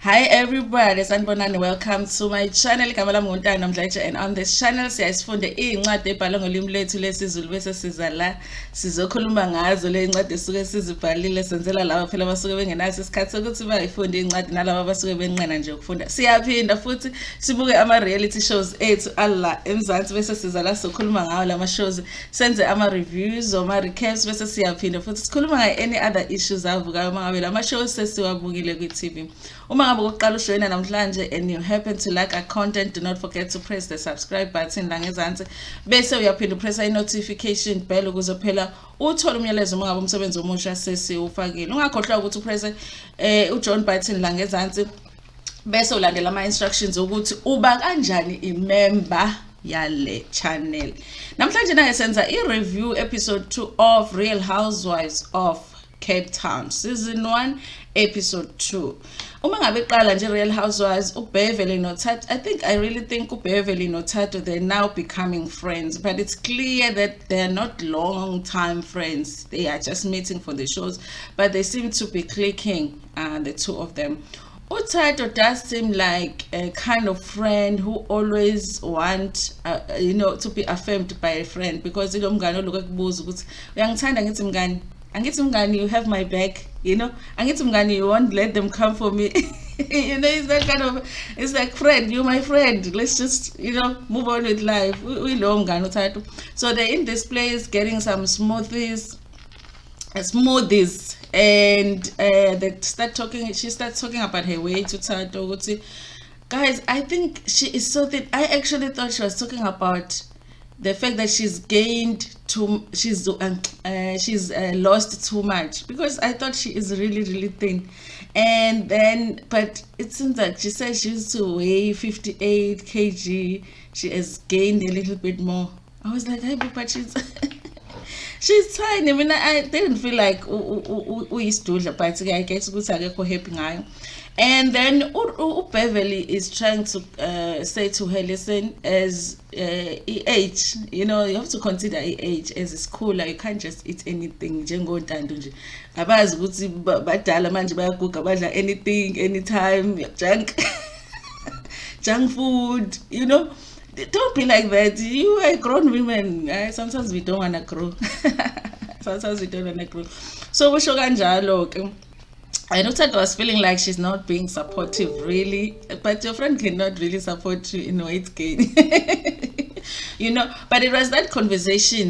Hi everybody, sanibonani, welcome to my channel. Igama lami nguNtando Mdlatshe, and on this channel siyasifunde iy'ncwadi ebhalwe ngolimi lwethu lesiZulu bese siza la sizokhuluma ngazo le ncwadi esuke sizibhalile, senzela laba phela abasuke bengenaso isikhathi sokuthi bayifunde iy'ncwadi nalabo abasuke benqena nje ukufunda. Siyaphinda futhi sibuke ama-reality shows ethu alla eMzansi bese siza la sizokhuluma ngawo lama shows, senze ama-reviews or ama-recaps bese siyaphinda futhi sikhuluma any other issues avukayo mangabe lama shows sesiwabukile kwi-TV. Uma ngabe ukuqala ujoyina namhlanje and you happen to like our content, do not forget to press the subscribe button la ngezansi bese uyaphinda upressa i-notification bell ukuze phela uthole umyalezo uma ngabe umsebenzi omusha sesiwufakile. Ungakhohlwa ukuthi upresse ujoin button la ngezansi bese ulandela ama-instructions ukuthi uba kanjani i-member yale channel. Namhlanje naye senza i-review episode 2 of Real Housewives of Cape Town season 1 episode 2. Uma ngabe qala nje Real Housewives, uBeverly noThatho, I really think uBeverly noThatho, they're now becoming friends, but it's clear that they're not long time friends. They are just meeting for the shows, but they seem to be clicking, the two of them. uThatho does seem like a kind of friend who always want to be affirmed by a friend, because ilo mngane oluke kubuza ukuthi uyangithanda, ngithi mngane, angithi mngani, you have my back, angithi mngani, you won't let them come for me. It's that kind of, it's like, friend, you're my friend, let's just move on with life. We lo mngani uThatho. So they're in this place getting some smoothies, and she starts talking about her way to Thato. Guys, I think she is so thin. I actually thought she was talking about the fact that she's lost too much, because I thought she is really, really thin. And then, but it seems like she said she used to weigh 58 kg. She has gained a little bit more. I was like, hey, but she's she's tiny. I mean, I didn't feel like we used to, but I guess we're happy. And then Beverly is trying to say to her, listen, as age, you have to consider age as a schooler. You can't just eat anything. Abazi ukuthi badala manje bayaguga badla anything, anytime, junk food, Don't be like that. You are grown women. Sometimes we don't want to grow. So we show kanjalo. I know Thato was feeling like she's not being supportive, really, but your friend cannot really support you in weight gain. But it was that conversation,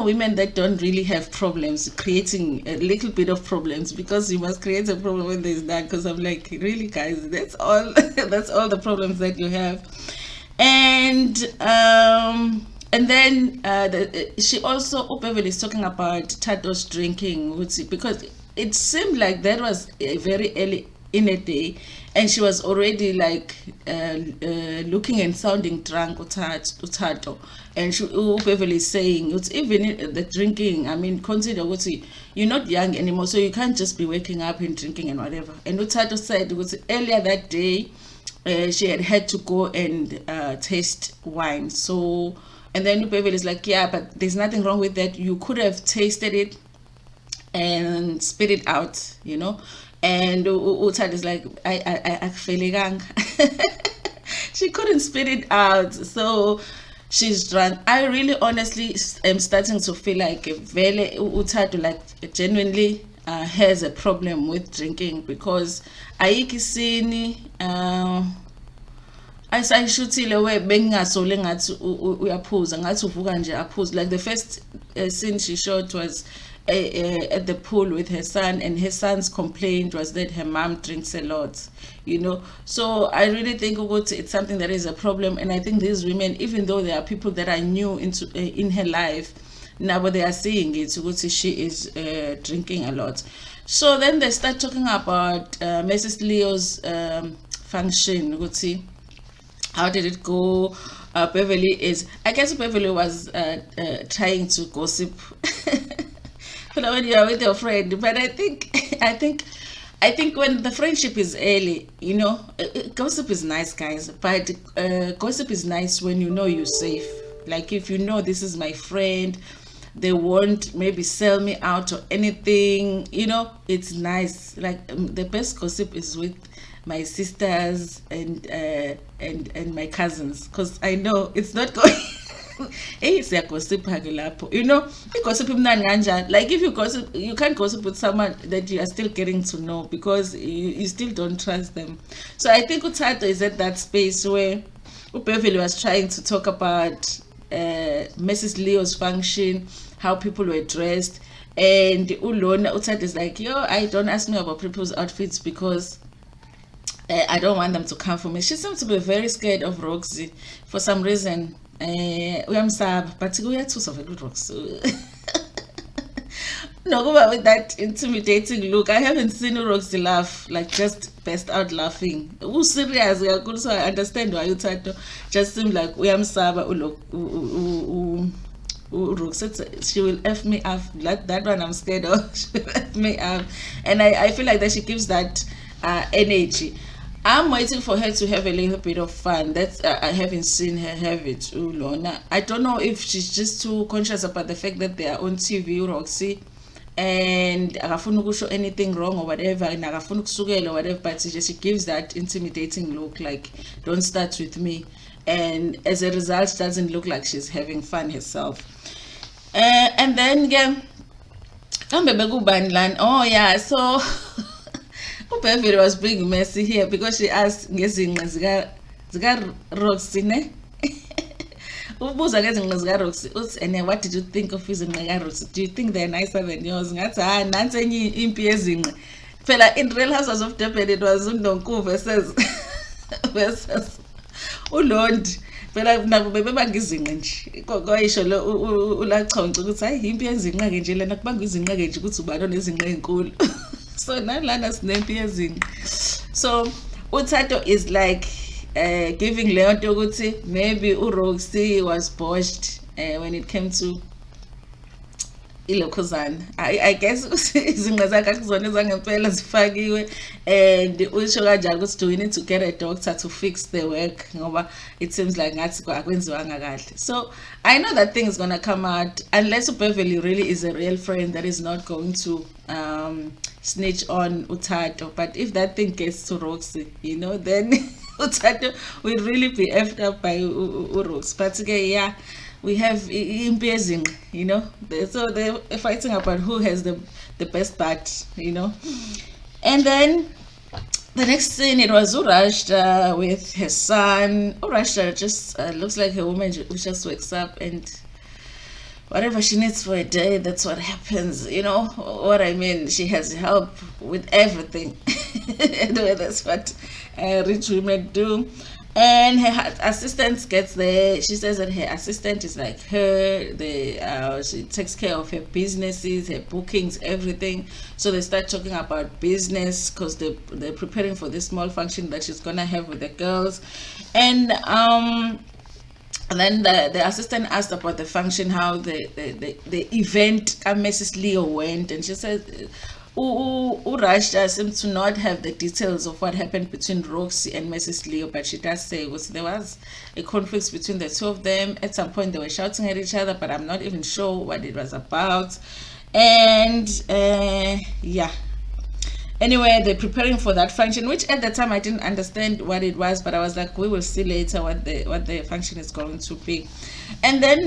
women that don't really have problems, creating a little bit of problems, because you must create a problem when there's that. Because I'm like, really, guys, that's all. That's all the problems that you have. And then she also, Beverly is talking about Thato's drinking, because it seemed like that was very early in a day, and she was already like looking and sounding drunk, Thato. And Beverly is saying, it's even the drinking, I mean, consider what you're not young anymore, so you can't just be waking up and drinking and whatever. And Thato said, earlier that day, she had to go and taste wine. So, and then Beverly is like, yeah, but there's nothing wrong with that. You could have tasted it and spit it out, And Thato is like, I feel she couldn't spit it out, so she's drunk. I really, honestly, am starting to feel like Thato, like, genuinely has a problem with drinking, because ayikisini ayisayishuthile we bengingasole ngathi uyaphuza, ngathi uvuka nje aphuza. Like the first scene she showed was at the pool with her son, and her son's complaint was that her mom drinks a lot, So I really think it's something that is a problem, and I think these women, even though there are people that are new in her life now, but they are seeing it, she is drinking a lot. So then they start talking about Mrs. Leo's function. How did it go? Beverly was trying to gossip when you are with your friend, but I think when the friendship is early, gossip is nice, guys, but gossip is nice when you're safe. Like, if this is my friend, they won't maybe sell me out or anything. You know, it's nice. Like the best gossip is with my sisters and my cousins, because I know it's not going. Hey, gossip, you know, gossip. Like if you gossip, you can't gossip with someone that you are still getting to know, because you still don't trust them. So I think Thato is at that space where Beverly was trying to talk about Mrs. Leo's function, how people were dressed, and Ulona Thato is like, yo, I don't ask me about people's outfits because I don't want them to come for me. She seems to be very scared of Roxy for some reason. Uyamsaba, but uyathusa vele uRoxy. No, with that intimidating look, I haven't seen Roxy laugh, like just burst out laughing. Who's serious? So I understand why Thato just seemed like uyamsaba Roxy. She will F me up. That one I'm scared of. She will F me up. And I feel like that she gives that energy. I'm waiting for her to have a little bit of fun. That's I haven't seen her have it. Lona. I don't know if she's just too conscious about the fact that they are on TV, Roxy, and akafuna ukusho anything wrong or whatever, and akafuna ukusukela or whatever, but she gives that intimidating look, like don't start with me, and as a result doesn't look like she's having fun herself. And then oh yeah, so Beverly was being messy here because she asked ngezinqa zika Roxy ne. Ubuza ngezinqa zika Roxy uthi, and what did you think of izinqa zika Roxy? Do you think they're nicer than yours? Ngathi nansi enye impi yezinqa. Phela in Real Housewives of Durban it was uNdonku versus uLondi. Phela nabo bebebanga izinqa nje. Koyisho lo ulachonca ukuthi hayi impi yezinqa ke nje lena kubanga izinqa ke nje ukuthi ubani onezinqa ezinkulu. So nalana sinempi yezinqa. So Thato is like giving leyo nto ukuthi maybe uRoxy was botched when it came to ilokhuzana. I guess izinqa zakhe kuzona ezangempela zifakiwe, and usho kanjalo ukuthi do we need to get a doctor to fix the work, ngoba it seems like ngathi akwenziwanga kahle. So I know that thing is going to come out unless Beverly really is a real friend that is not going to snitch on Thato. But if that thing gets to Roxy, you know, then Thato will really be effed up by Roxy. But yeah, we have impeasing, you know, so they're fighting about who has the best part, you know. And then the next scene, it was Urashda with her son. Urashda just looks like a woman who just wakes up and whatever she needs for a day, that's what happens. You know what I mean? She has help with everything. Anyway, that's what rich women do. And her assistant gets there. She says that her assistant is like her. She takes care of her businesses, her bookings, everything. So they start talking about business because they're preparing for this small function that she's gonna have with the girls. And then the assistant asked about the function, how the event Mrs. Leo went, and she said Urashda seems to not have the details of what happened between Roxy and Mrs. Leo, but she does say there was a conflict between the two of them. At some point they were shouting at each other, but I'm not even sure what it was about. And yeah, anyway, they're preparing for that function, which at the time I didn't understand what it was, but I was like, we will see later what the function is going to be. And then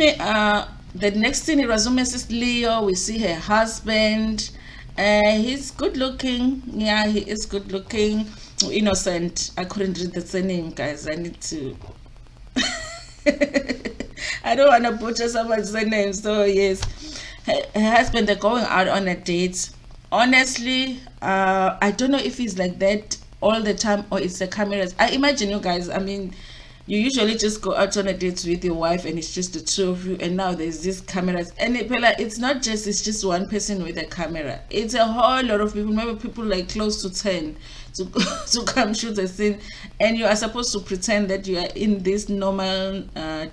the next thing, it was Mrs. Leo. We see her husband. He's good looking. Yeah, he is good looking. Innocent. I couldn't read the surname, guys. I need to I don't want to butcher someone's surname. So yes, her husband, they're going out on a date. Honestly, I don't know if he's like that all the time or it's the cameras. I imagine, you guys, I mean, you usually just go out on a date with your wife and it's just the two of you, and now there's these cameras, and it's not just, it's just one person with a camera. It's a whole lot of people, maybe people like close to 10 to come shoot a scene, and you are supposed to pretend that you are in this normal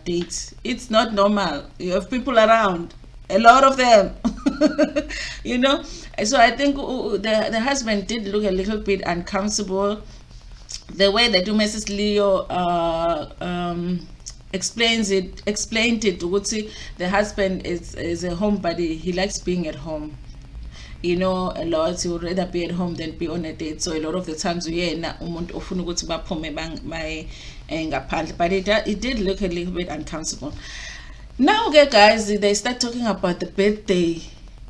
date. It's not normal. You have people around, a lot of them. You know, so I think the husband did look a little bit uncomfortable. The way they do Mrs. Leo explained it ukuthi the husband is a homebody. He likes being at home, you know, a lot. He would rather be at home than be on a date. So a lot of the times uyena umuntu ofuna ukuthi baphume ngaphandle, but it did look a little bit uncomfortable. Now, okay, guys, they start talking about the birthday,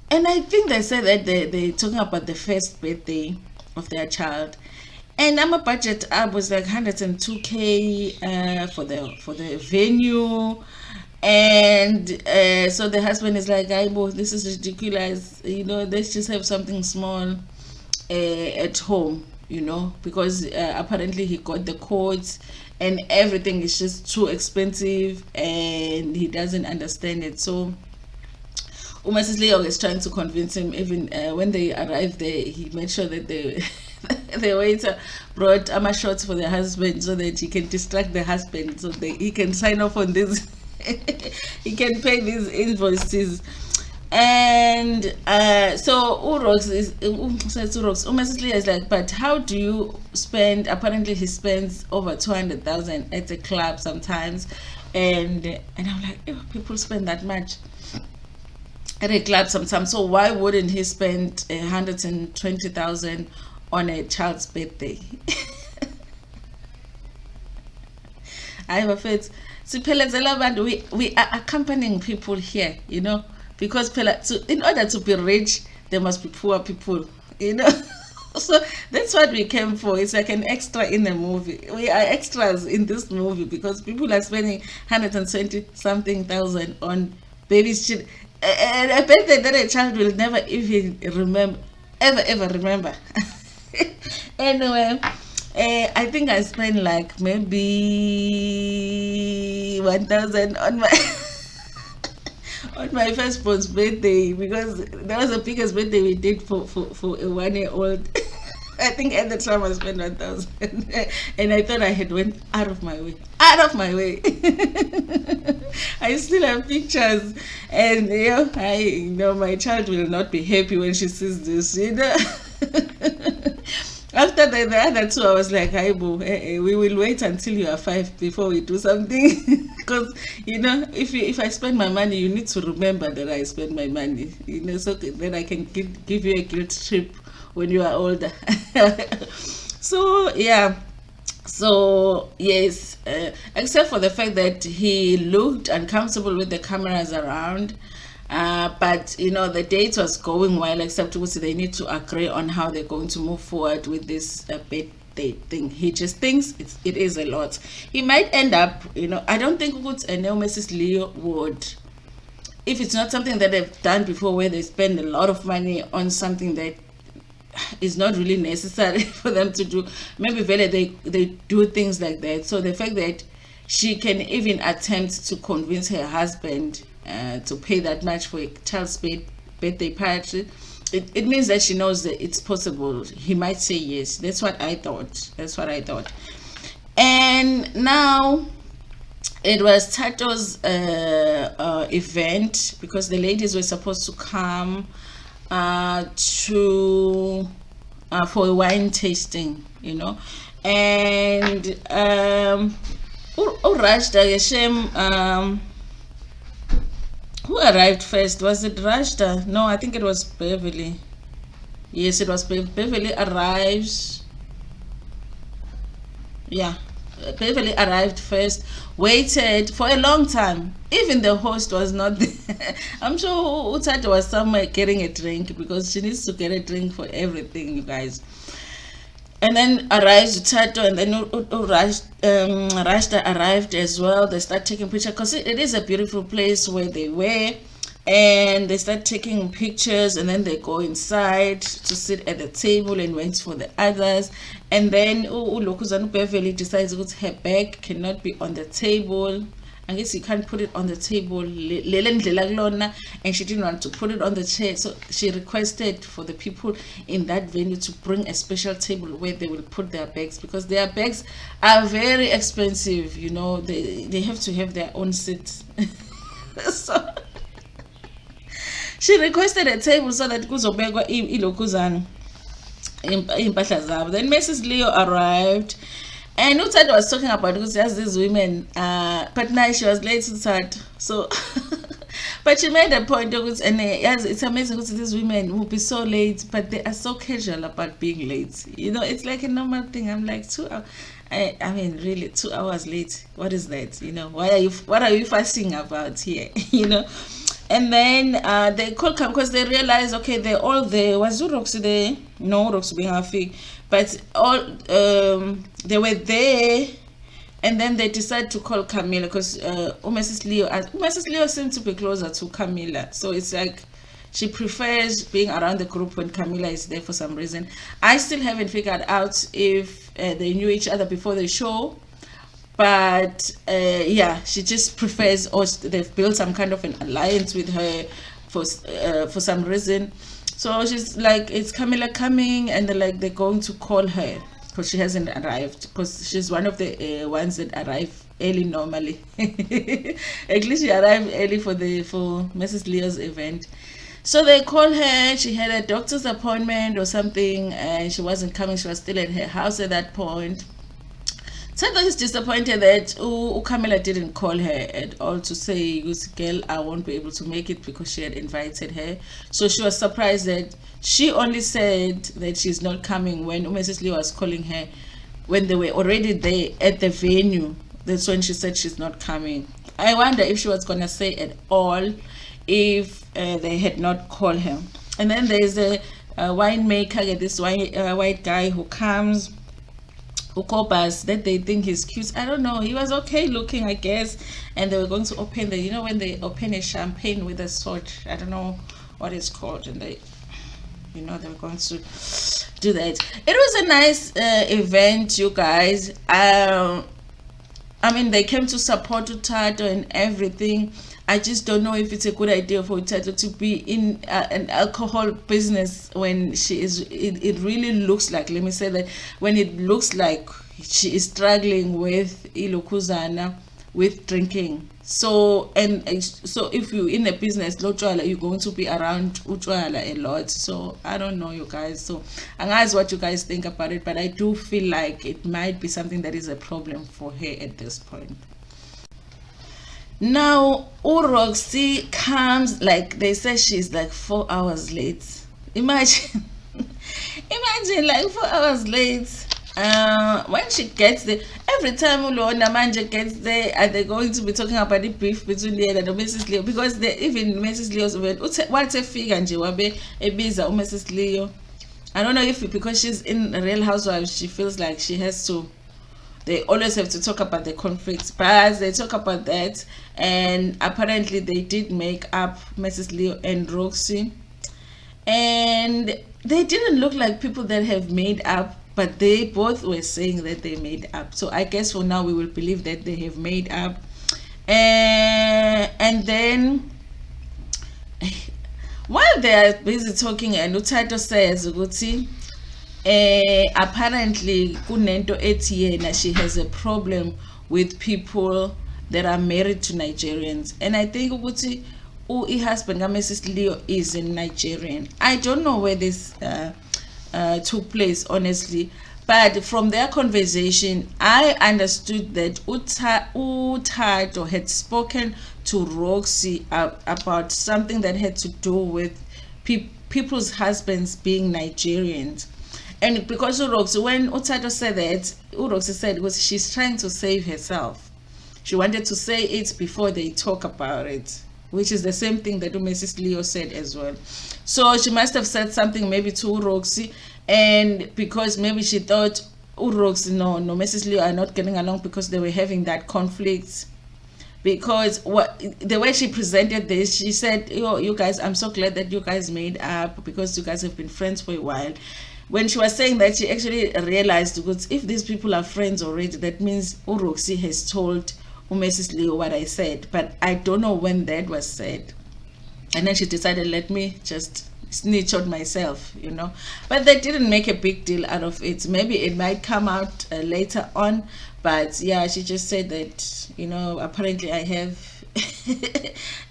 and I think they said that they're talking about the first birthday of their child. And I'm a budget up was like 102K for the venue, and so the husband is like, this is ridiculous, you know, let's just have something small at home, you know, because apparently he got the coats and everything is just too expensive and he doesn't understand it. So Mrs. Leo is trying to convince him. Even when they arrived there, he made sure that the waiter brought shots for the husband so that he can distract the husband, so that he can sign off on this. He can pay these invoices. And so Mrs. Leo is like, but how do you spend? Apparently he spends over 200,000 at a club sometimes, and I'm like, people spend that much at a club sometimes, so why wouldn't he spend 120,000 on a child's birthday? I have a faith. We are accompanying people here, you know, because in order to be rich, there must be poor people, you know. So that's what we came for. It's like an extra in the movie. We are extras in this movie because people are spending 120 something thousand on baby's children. And I bet that a child will never even remember, ever remember. Anyway, I think I spent like maybe 1,000 on my on my firstborn's birthday, because that was the biggest birthday we did for a 1-year-old. I think at the time I spent 1,000, and I thought I had went out of my way. I still have pictures, and I know my child will not be happy when she sees this, you know. After the other two, I was like, we will wait until you are 5 before we do something. Because, you know, if I spend my money, you need to remember that I spend my money, you know, so then I can give you a guilt trip when you are older. So yeah, so yes, except for the fact that he looked uncomfortable with the cameras around, but you know, the date was going well, except they need to agree on how they're going to move forward with this birthday thing. He just thinks it is a lot. He might end up, you know, I don't think Mrs. Leo would, if it's not something that they've done before, where they spend a lot of money on something that is not really necessary for them to do. Maybe they do things like that. So the fact that she can even attempt to convince her husband to pay that much for a child's birthday party, it means that she knows that it's possible. He might say yes. That's what I thought. And now it was Thato's event, because the ladies were supposed to come for a wine tasting, you know. And who arrived first? Was it Rashda? No, I think it was Beverly. Yes, it was Beverly arrives. Yeah, Beverly arrived first, waited for a long time. Even the host was not there. I'm sure Thato was somewhere getting a drink, because she needs to get a drink for everything, you guys. And then arrived Thato, and then Rashda arrived as well. They start taking pictures, because it is a beautiful place where they were. And they start taking pictures, and then they go inside to sit at the table and wait for the others. And then Beverly decides that her bag cannot be on the table. I guess you can't put it on the table, and she didn't want to put it on the chair, so she requested for the people in that venue to bring a special table where they will put their bags, because their bags are very expensive, you know. They have to have their own seats. So she requested a table so that kuzobekwa ilokuzana impahla zabo. Then Mrs. Leo arrived, And Thato was talking about because there's these women, but now she was late to Thato. So, but she made a point of it, and yes, it's amazing because these women will be so late, but they are so casual about being late. You know, it's like a normal thing. I'm like 2 hours. I mean, really, 2 hours late. What is that? You know, what are you fussing about here? You know. And then they called come because they realized, okay, they're all there. Was RHOCT there? No, RHOCT being happy, but all they were there. And then they decided to call Camilla because Mrs. Leo seemed to be closer to Camilla. So it's like she prefers being around the group when Camilla is there for some reason. I still haven't figured out if they knew each other before the show. But yeah, she just prefers, or they've built some kind of an alliance with her for some reason. So she's like, it's Camilla coming, and they're going to call her because she hasn't arrived, because she's one of the ones that arrive early normally. At least she arrived early for Mrs. Leo's event. So they call her. She had a doctor's appointment or something, and she wasn't coming. She was still at her house at that point. Thato is disappointed that Camilla didn't call her at all to say, girl, I won't be able to make it, because she had invited her. So she was surprised that she only said that she's not coming when Mrs. Leo was calling her, when they were already there at the venue. That's when she said she's not coming. I wonder if she was going to say at all if they had not called her. And then there's a winemaker, this white guy who comes, Ukobas, that they think he's cute. I don't know. He was okay looking, I guess. And they were going to open when they open a champagne with a sword. I don't know what it's called. And they were going to do that. It was a nice event, you guys. I mean, they came to support Thato and everything. I just don't know if it's a good idea for Thato to be in an alcohol business when she is. It really looks like, let me say that, when it looks like she is struggling with ilokuzana, with drinking. So if you're in a business, lotshwala, you're going to be around utshwala a lot. So I don't know, you guys. So that's what you guys think about it. But I do feel like it might be something that is a problem for her at this point. Now, RHOCT comes, like they say, she's like 4 hours late. Imagine, imagine like 4 hours late. When she gets there, every time Ulona Manje gets there, are they going to be talking about the beef between Leah and Mrs. Leo? Because even Mrs. Leo's event, what's a figure and Jewabe, a biza Mrs. Leo? I don't know if because she's in a Real Housewives, she feels like she has to. They always have to talk about the conflicts, but they talk about that, and apparently they did make up, Mrs. Leo and RHOCT, and they didn't look like people that have made up, but they both were saying that they made up. So I guess for now we will believe that they have made up. And then while they are busy talking, and Thato says, apparently kunento ethi yena, she has a problem with people that are married to Nigerians. And I think ukuthi husband Mrs. Leo is a Nigerian. I don't know where this took place, honestly, but from their conversation I understood that Thato had spoken to RHOCT about something that had to do with people's husbands being Nigerians. And because RHOCT, when Thato said that, RHOCT said was she's trying to save herself. She wanted to say it before they talk about it, which is the same thing that Mrs. Leo said as well. So she must have said something maybe to RHOCT, and because maybe she thought RHOCT, no, Mrs. Leo are not getting along because they were having that conflict. Because the way she presented this, she said, you guys, I'm so glad that you guys made up because you guys have been friends for a while. When she was saying that, she actually realized, because if these people are friends already, that means RHOCT has told Mrs. Leo what I said, but I don't know when that was said. And then she decided, let me just snitch on myself, but they didn't make a big deal out of it. Maybe it might come out later on, but yeah, she just said that, apparently I have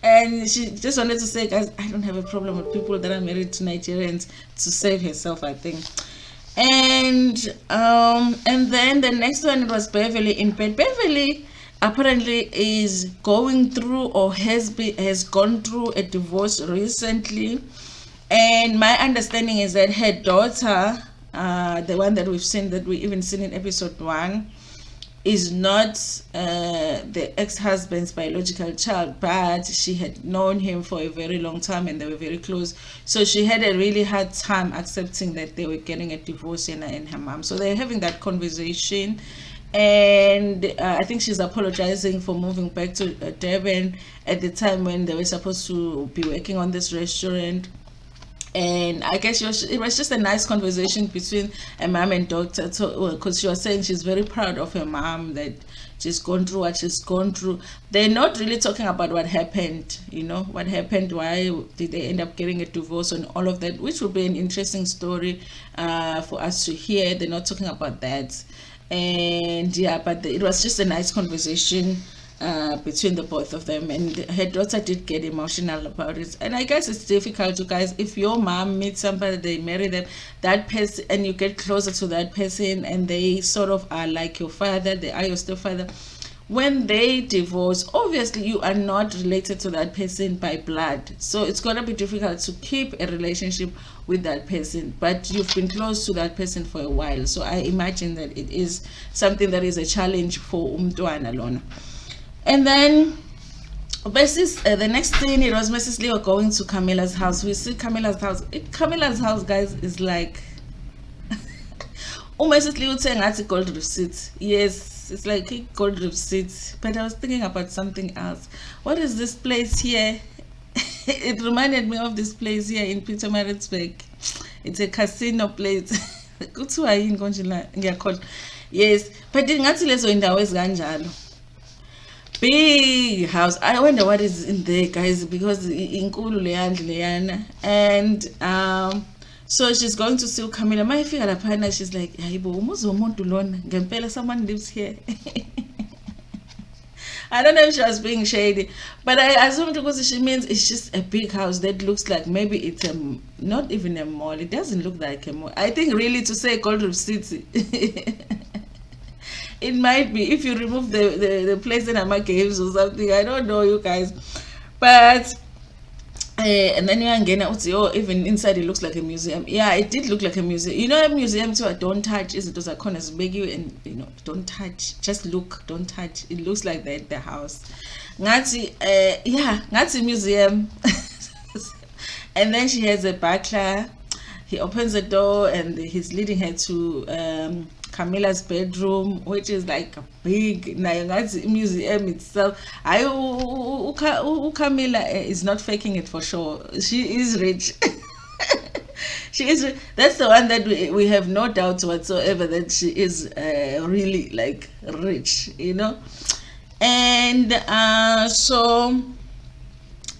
and she just wanted to say, guys, I don't have a problem with people that are married to Nigerians, to save herself, I think. And then the next one was Beverly in bed. Beverly apparently is going through or has gone through a divorce recently, and my understanding is that her daughter, the one that we even seen in episode 1, is not the ex-husband's biological child, but she had known him for a very long time and they were very close. So she had a really hard time accepting that they were getting a divorce, and her mom. So they're having that conversation, and I think she's apologizing for moving back to Durban at the time when they were supposed to be working on this restaurant. And I guess it was just a nice conversation between a mom and daughter, because she was saying she's very proud of her mom, that she's gone through what she's gone through. They're not really talking about what happened, what happened, why did they end up getting a divorce and all of that, which would be an interesting story for us to hear. They're not talking about that. And yeah, but it was just a nice conversation between the both of them, and her daughter did get emotional about it. And I guess it's difficult, you guys, if your mom meets somebody, they marry them, that person, and you get closer to that person, and they sort of are like your father, they are your stepfather. When they divorce, obviously you are not related to that person by blood, so it's gonna be difficult to keep a relationship with that person, but you've been close to that person for a while. So I imagine that it is something that is a challenge for umntwana lona. And then the next thing, it was Mrs. Leo going to Camilla's house. We see Camilla's house. Camilla's house, guys, is like Mrs. Leo saying that's a gold receipt. Yes, it's like a gold receipt. But I was thinking about something else. What is this place here? It reminded me of this place here in Pietermaritzburg. It's a casino place. Yes, but ngathi lezo indawo ezikanjalo. Big house. I wonder what is in there, guys, because inkulu leyana. And so she's going to see Camilla. My figure lapana, she's like, hayibo umuzi womuntu lona ngempela, someone lives here. I don't know if she was being shady, but I assumed because she means it's just a big house that looks like maybe it's not even a mall. It doesn't look like a mall. I think really to say Gold Reef City. It might be if you remove the place in Ama Caves or something. I don't know, you guys. But and then you again, even inside it looks like a museum. Yeah, it did look like a museum. A museum too. Don't touch. Is it those corners beg you and don't touch. Just look. Don't touch. It looks like that the house. Ngati Ngati museum. And then she has a butler. He opens the door and he's leading her to Camilla's bedroom, which is like a big museum itself. Camilla is not faking it for sure. She is rich. She is. That's the one that we have no doubt whatsoever that she is really like rich, And so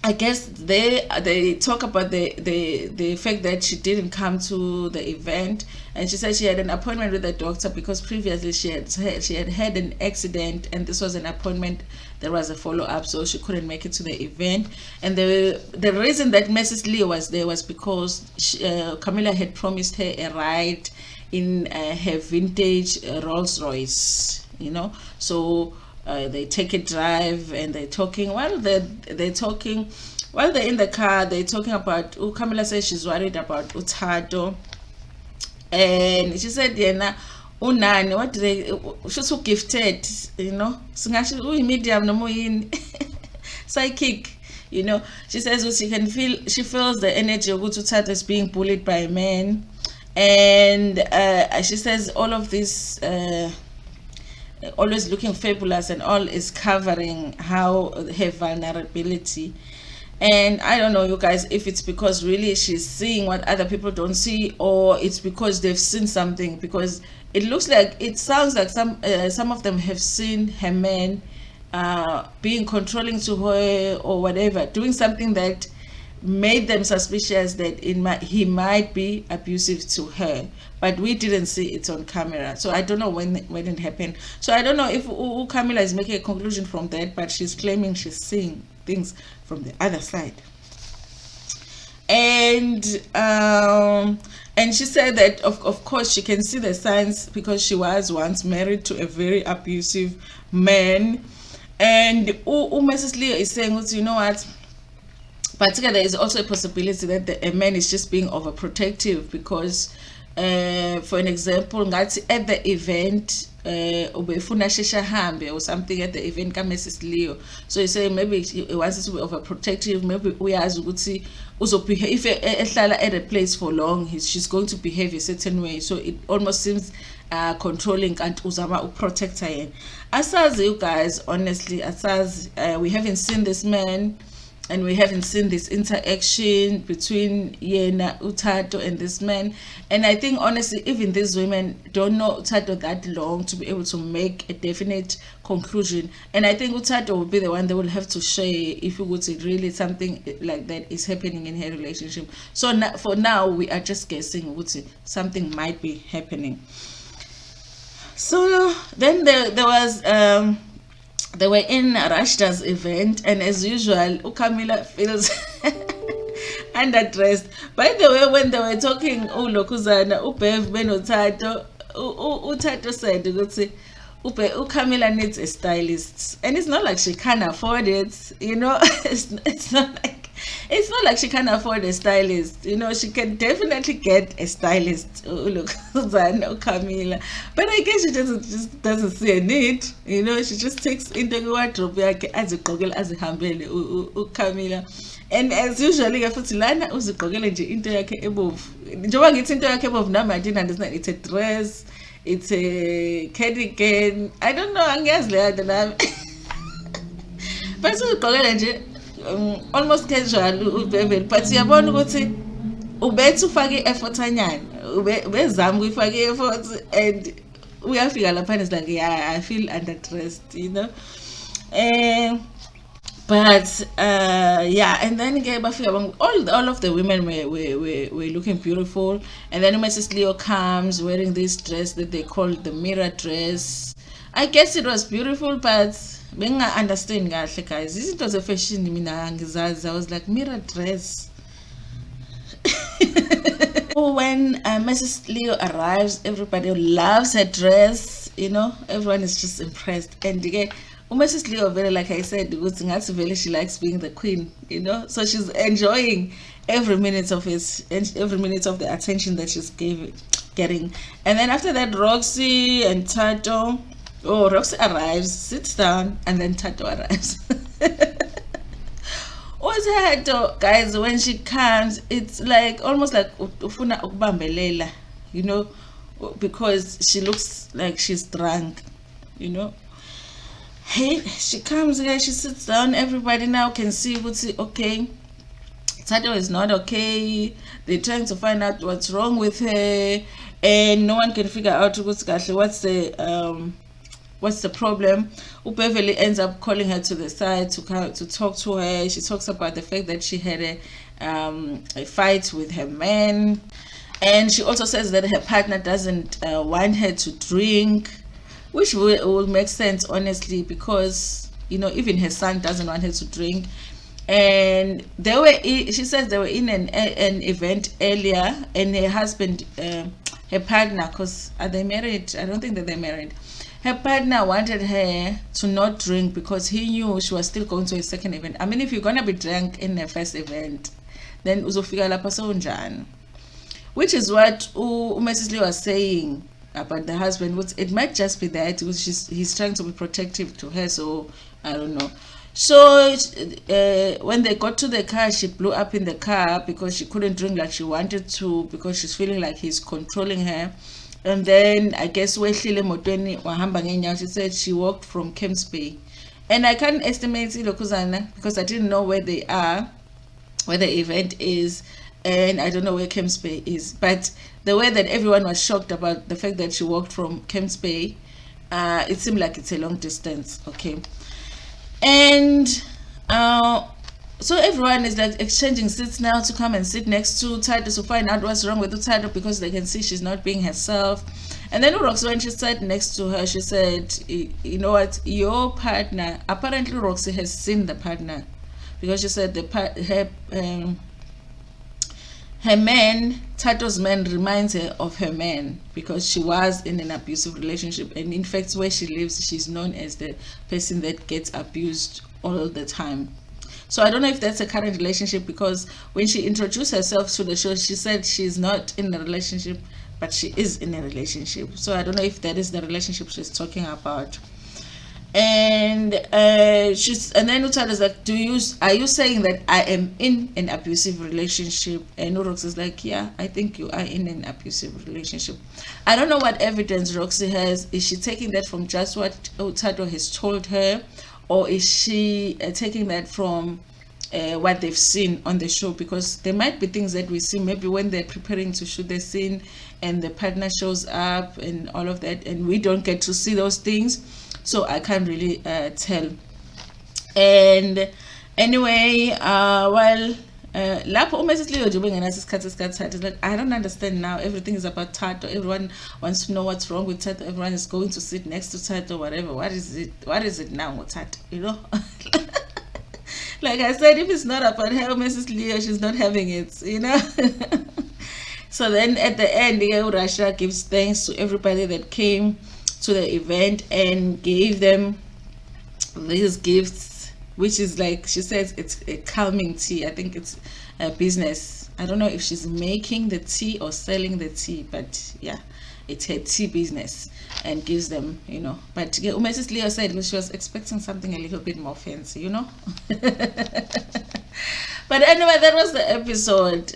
I guess they talk about the fact that she didn't come to the event, and she said she had an appointment with the doctor because previously she had had an accident, and this was an appointment. There was a follow-up, so she couldn't make it to the event. And the reason that Mrs. Leo was there was because Camilla had promised her a ride in her vintage Rolls Royce, so they take a drive and they're talking. While they're in the car, they're talking about Camilla says she's worried about Thato, and she said unani, what do they, she's so gifted, singashi medium no more psychic, she says she feels the energy of Thato is being bullied by men, and she says all of this always looking fabulous and all is covering her vulnerability. And I don't know, you guys, if it's because really she's seeing what other people don't see, or it's because they've seen something, because it sounds like some of them have seen her man being controlling to her or whatever, doing something that made them suspicious that he might be abusive to her, but we didn't see it on camera. So I don't know when it happened. So I don't know if Camilla is making a conclusion from that, but she's claiming she's seeing things from the other side. and and she said that of course she can see the signs because she was once married to a very abusive man. And Mrs. Leo is saying, you know what, but there is also a possibility that a man is just being overprotective because for an example, at the event ubefuna shesha hambe or something at the event ka Mrs. Leo, so you say maybe he wants to be overprotective, maybe uyazi ukuthi uzobehave if ehlala at a place for long, she's going to behave a certain way, so it almost seems controlling and uzama uprotect her. Asazi, you guys, honestly, asazi, we haven't seen this man and we haven't seen this interaction between Yena, Thato, and this man. And I think honestly, even these women don't know Thato that long to be able to make a definite conclusion. And I think Thato will be the one that will have to share if it was really something like that is happening in her relationship. So for now, we are just guessing something might be happening. So then there was they were in Rashta's event, and as usual, Camila feels underdressed. By the way, when they were talking, Lokuzana, Ubev, Benotato, Thato said, Camila needs a stylist, and it's not like she can't afford it, you know. It's not like she can't afford a stylist, you know. She can definitely get a stylist, Camila, but I guess she just doesn't see a need, you know. She just takes into the wardrobe as a goggle as a hambele Camila, and as usually futhi lana uzigqokele nje into yakhe ebovu. Njengoba ngithi into yakhe ebovu nami I didn't understand, it's a dress, it's a cardigan, I don't know, angiyazi leyo nto nami. But uzigqokele nje almost casual but uyabona ukuthi ubethu ufake effort anyana, ubezama ukufaka effort, and uyafika lapha and it's like, yeah, I feel underdressed, you know. But yeah, and then all of the women were looking beautiful, and then Mrs. Leo comes wearing this dress that they call the mirror dress. I guess it was beautiful, but benga understand kahle, guys. Izinto ze fashion mina angizazi. I was like, mirror dress. When Mrs. Leo arrives, everybody loves her dress, you know. Everyone is just impressed, and again, Mrs. Leo, very, like I said, she likes being the queen, you know. So she's enjoying every minute of it, and every minute of the attention that she's getting. And then after that, Roxy and Thato. Oh, Roxy arrives, sits down, and then Thato arrives. What's Thato, guys? When she comes, it's like almost like ufuna ukubambelela, you know, because she looks like she's drunk, you know. Hey, she comes here, she sits down, everybody now can see okay, Thato is not okay. They're trying to find out what's wrong with her, and no one can figure out what's the problem. Beverly ends up calling her to the side to talk to her. She talks about the fact that she had a fight with her man, and she also says that her partner doesn't want her to drink, which will make sense, honestly, because, you know, even her son doesn't want her to drink. And she says they were in an event earlier, and her husband, her partner, because are they married? I don't think that they're married. Her partner wanted her to not drink because he knew she was still going to a second event. I mean, if you're gonna be drunk in the first event, then uzofika lapha sewunjani, which is what Mrs. Lee was saying about the husband. It might just be that he's trying to be protective to her, so I don't know. So when they got to the car, she blew up in the car because she couldn't drink like she wanted to, because she's feeling like he's controlling her. And then I guess she said she walked from Camps Bay, and I can't estimate it because I didn't know where they are, where the event is, and I don't know where Camps Bay is. But the way that everyone was shocked about the fact that she walked from Camps Bay, it seemed like it's a long distance. Okay. And so everyone is like exchanging seats now to come and sit next to Thato to find out what's wrong with Thato, because they can see she's not being herself. And then Roxy, when she sat next to her, she said, you know what, your partner, apparently her man, Thato's man, reminds her of her man because she was in an abusive relationship, and in fact where she lives she's known as the person that gets abused all the time. So I don't know if that's a current relationship, because when she introduced herself to the show she said she's not in a relationship, but she is in a relationship. So I don't know if that is the relationship she's talking about. And then Utata is like, are you saying that I am in an abusive relationship? And Roxy is like, yeah, I think you are in an abusive relationship. I don't know what evidence Roxy has. Is she taking that from just what Thato has told her, or is she taking that from what they've seen on the show? Because there might be things that we see maybe when they're preparing to shoot the scene and the partner shows up and all of that, and we don't get to see those things. So I can't really tell. And anyway, lapho uMrs. Nje bengenaso isikhathi esikhathathu, like, I don't understand now. Everything is about Thato. Everyone wants to know what's wrong with Thato. Everyone is going to sit next to Thato, whatever. What is it now with Thato, you know? Like I said, if it's not about her, Mrs. Leo, she's not having it, you know. So then at the end, Rasha gives thanks to everybody that came to the event and gave them these gifts, which is, like she says, it's a calming tea. I think it's a business. I don't know if she's making the tea or selling the tea, but yeah, it's her tea business, and gives them, you know. But Mrs. Leo said she was expecting something a little bit more fancy, you know. But anyway, that was the episode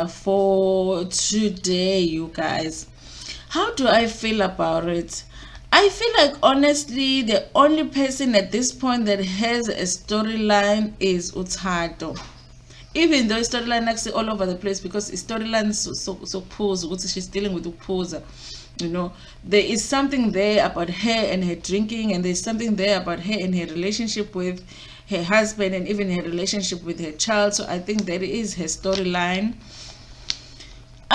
for today, you guys. How do I feel about it? I feel like, honestly, the only person at this point that has a storyline is Thato. Even though storyline actually all over the place, because storyline so pose, what she's dealing with Upoza, you know, there is something there about her and her drinking, and there's something there about her and her relationship with her husband, and even her relationship with her child. So I think that is her storyline.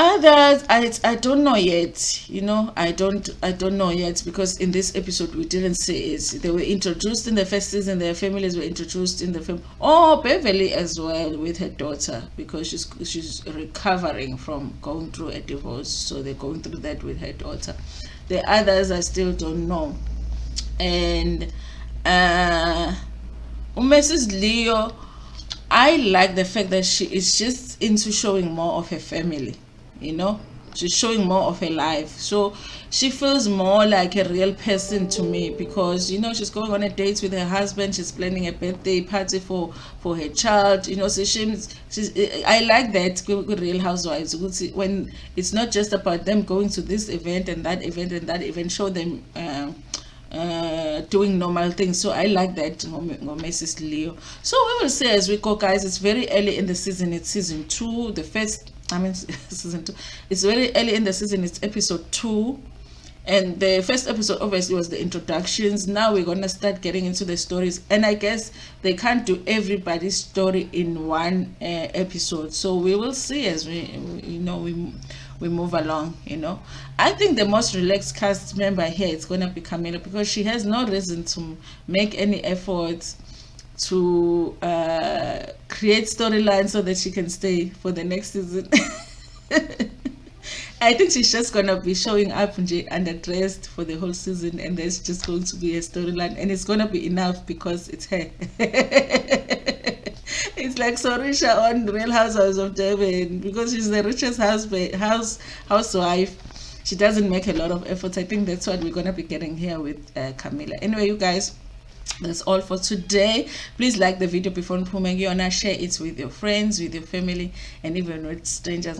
Others, I don't know yet, you know. I don't know yet, because in this episode we didn't see it. They were introduced in the first season, their families were introduced in the film. Oh, Beverly as well, with her daughter, because she's recovering from going through a divorce, so they're going through that with her daughter. The others I still don't know. And Mrs. Leo, I like the fact that she is just into showing more of her family, you know. She's showing more of her life, so she feels more like a real person to me, because, you know, she's going on a date with her husband, she's planning a birthday party for her child, you know. So she's I like that with Real Housewives, when it's not just about them going to this event and that event and that event, show them doing normal things. So I like that Mrs. Leo. So we will see as we go, guys. It's very early in the season. It's season 2, the first, season 2. It's very early in the season. It's episode 2, and the first episode obviously was the introductions. Now we're gonna start getting into the stories, and I guess they can't do everybody's story in one episode. So we will see as we move along, you know. I think the most relaxed cast member here is gonna be Camilla, because she has no reason to make any efforts to create storylines so that she can stay for the next season. I think she's just gonna be showing up underdressed for the whole season, and there's just going to be a storyline, and it's gonna be enough because it's her. It's like Sorisha on Real Housewives of Durban, because she's the richest housewife. She doesn't make a lot of efforts. I think that's what we're gonna be getting here with Camilla. Anyway, you guys, that's all for today. Please like the video before share it with your friends, with your family, and even with strangers.